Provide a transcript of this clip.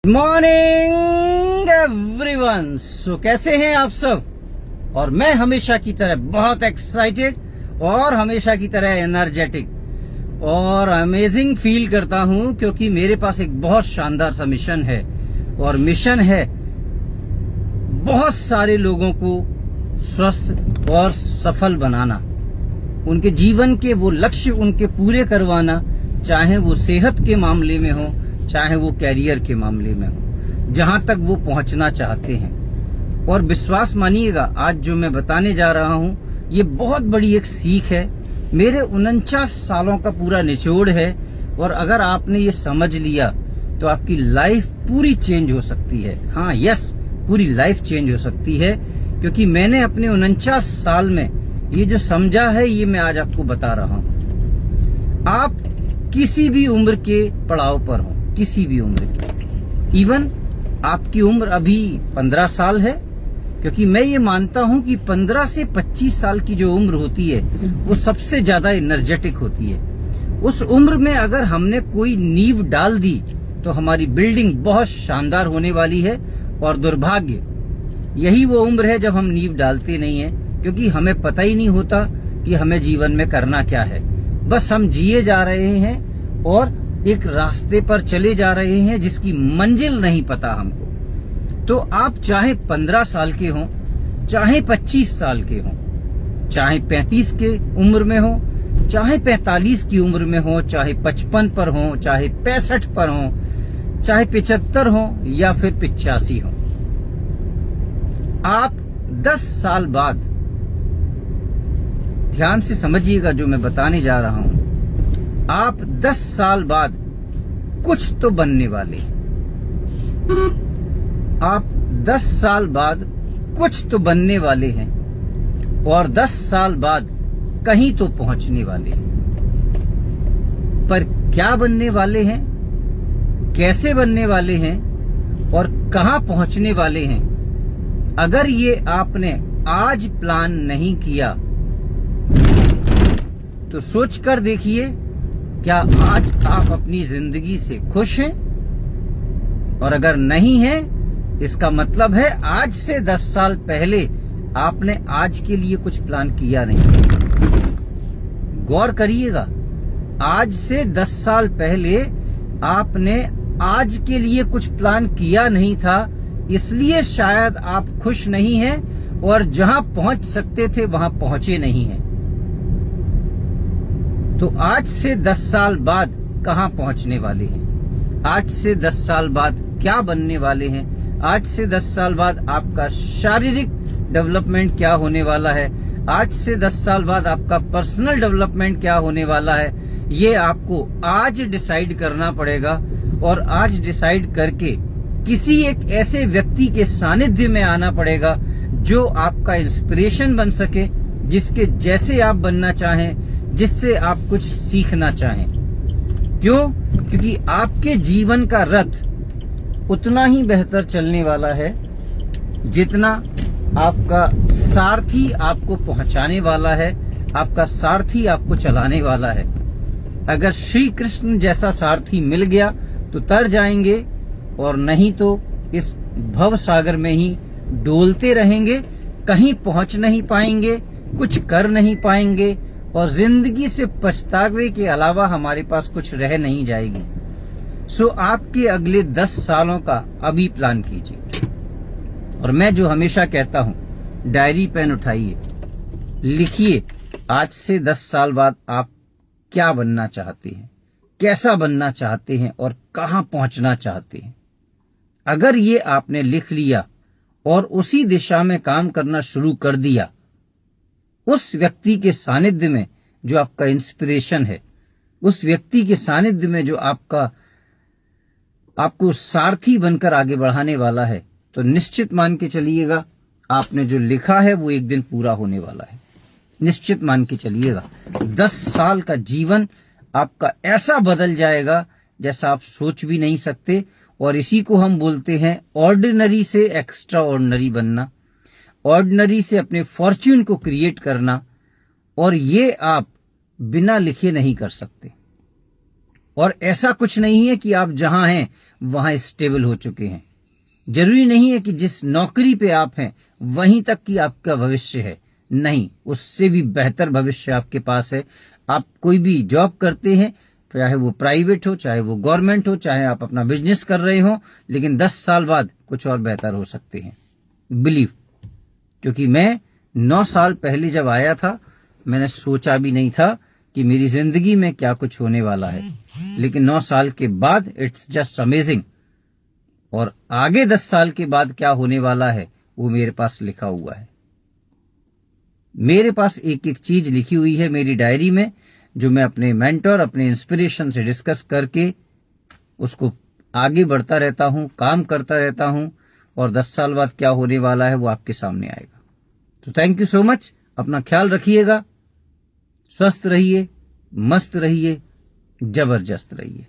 Morning everyone. सो कैसे हैं आप सब? और मैं हमेशा की तरह बहुत एक्साइटेड और हमेशा की तरह एनर्जेटिक और अमेजिंग फील करता हूं, क्योंकि मेरे पास एक बहुत शानदार सा मिशन है। और मिशन है बहुत सारे लोगों को स्वस्थ और सफल बनाना, उनके जीवन के वो लक्ष्य उनके पूरे करवाना, चाहे वो सेहत के मामले में हो, चाहे वो कैरियर के मामले में हो, जहां तक वो पहुंचना चाहते हैं। और विश्वास मानिएगा, आज जो मैं बताने जा रहा हूं ये बहुत बड़ी एक सीख है, मेरे 49 सालों का पूरा निचोड़ है। और अगर आपने ये समझ लिया तो आपकी लाइफ पूरी चेंज हो सकती है। हाँ, यस, पूरी लाइफ चेंज हो सकती है, क्योंकि मैंने अपने 49 साल में ये जो समझा है ये मैं आज आपको बता रहा हूं। आप किसी भी उम्र के पड़ाव पर हो, किसी भी उम्र की, इवन आपकी उम्र अभी 15 साल है, क्योंकि मैं ये मानता हूं कि 15 से 25 साल की जो उम्र होती है वो सबसे ज्यादा एनर्जेटिक होती है। उस उम्र में अगर हमने कोई नींव डाल दी तो हमारी बिल्डिंग बहुत शानदार होने वाली है। और दुर्भाग्य यही वो उम्र है जब हम नींव डालते नहीं है, क्योंकि हमें पता ही नहीं होता कि हमें जीवन में करना क्या है। बस हम जिए जा रहे हैं और एक रास्ते पर चले जा रहे हैं जिसकी मंजिल नहीं पता हमको। तो आप चाहे 15 साल के हों, चाहे 25 साल के हों, चाहे 35 के उम्र में हो, चाहे 45 की उम्र में हो, चाहे 55 पर हो, चाहे 65 पर हो, चाहे 75 हो या फिर 85 हो, आप 10 साल बाद, ध्यान से समझिएगा जो मैं बताने जा रहा हूं, आप 10 साल बाद कुछ तो बनने वाले। आप 10 साल बाद कुछ तो बनने वाले हैं और 10 साल बाद कहीं तो पहुंचने वाले हैं। पर क्या बनने वाले हैं, कैसे बनने वाले हैं और कहां पहुंचने वाले हैं, अगर ये आपने आज प्लान नहीं किया तो सोच कर देखिए, क्या आज आप अपनी जिंदगी से खुश हैं? और अगर नहीं है, इसका मतलब है आज से 10 साल पहले आपने आज के लिए कुछ प्लान किया नहीं। गौर करिएगा, आज से 10 साल पहले आपने आज के लिए कुछ प्लान किया नहीं था, इसलिए शायद आप खुश नहीं हैं और जहां पहुंच सकते थे वहां पहुंचे नहीं हैं। तो आज से 10 साल बाद कहां पहुंचने वाले हैं? आज से 10 साल बाद क्या बनने वाले हैं? आज से 10 साल बाद आपका शारीरिक डेवलपमेंट क्या होने वाला है? आज से 10 साल बाद आपका पर्सनल डेवलपमेंट क्या होने वाला है? ये आपको आज डिसाइड करना पड़ेगा। और आज डिसाइड करके किसी एक ऐसे व्यक्ति के सानिध्य में आना पड़ेगा जो आपका इंस्पिरेशन बन सके, जिसके जैसे आप बनना चाहें, जिससे आप कुछ सीखना चाहें। क्यों? क्योंकि आपके जीवन का रथ उतना ही बेहतर चलने वाला है जितना आपका सारथी आपको पहुंचाने वाला है, आपका सारथी आपको चलाने वाला है। अगर श्री कृष्ण जैसा सारथी मिल गया तो तर जाएंगे, और नहीं तो इस भव सागर में ही डोलते रहेंगे, कहीं पहुंच नहीं पाएंगे, कुछ कर नहीं पाएंगे, और जिंदगी से पछतावे के अलावा हमारे पास कुछ रह नहीं जाएगी। सो आपके अगले 10 सालों का अभी प्लान कीजिए। और मैं जो हमेशा कहता हूं, डायरी पेन उठाइए, लिखिए आज से 10 साल बाद आप क्या बनना चाहते हैं, कैसा बनना चाहते हैं और कहां पहुंचना चाहते हैं। अगर ये आपने लिख लिया और उसी दिशा में काम करना शुरू कर दिया, उस व्यक्ति के सानिध्य में जो आपका इंस्पिरेशन है, उस व्यक्ति के सानिध्य में जो आपको सारथी बनकर आगे बढ़ाने वाला है, तो निश्चित मान के चलिएगा आपने जो लिखा है वो एक दिन पूरा होने वाला है। निश्चित मान के चलिएगा 10 साल का जीवन आपका ऐसा बदल जाएगा जैसा आप सोच भी नहीं सकते। और इसी को हम बोलते हैं ऑर्डिनरी से एक्स्ट्रा ऑर्डिनरी बनना, ऑर्डिनरी से अपने फॉर्च्यून को क्रिएट करना। और ये आप बिना लिखे नहीं कर सकते। और ऐसा कुछ नहीं है कि आप जहां हैं वहां स्टेबल हो चुके हैं। जरूरी नहीं है कि जिस नौकरी पे आप हैं वहीं तक कि आपका भविष्य है, नहीं, उससे भी बेहतर भविष्य आपके पास है। आप कोई भी जॉब करते हैं, चाहे वो प्राइवेट हो, चाहे वो गवर्नमेंट हो, चाहे आप अपना बिजनेस कर रहे हो, लेकिन 10 साल बाद कुछ और बेहतर हो सकते हैं, बिलीव। क्योंकि मैं 9 साल पहले जब आया था, मैंने सोचा भी नहीं था कि मेरी जिंदगी में क्या कुछ होने वाला है, लेकिन 9 साल के बाद इट्स जस्ट अमेजिंग। और आगे 10 साल के बाद क्या होने वाला है वो मेरे पास लिखा हुआ है। मेरे पास एक एक चीज लिखी हुई है मेरी डायरी में, जो मैं अपने मेंटर, अपने इंस्पिरेशन से डिस्कस करके उसको आगे बढ़ता रहता हूं, काम करता रहता हूं, और 10 साल बाद क्या होने वाला है वो आपके सामने आएगा। तो थैंक यू सो मच। अपना ख्याल रखिएगा, स्वस्थ रहिए, मस्त रहिए, जबरदस्त रहिए।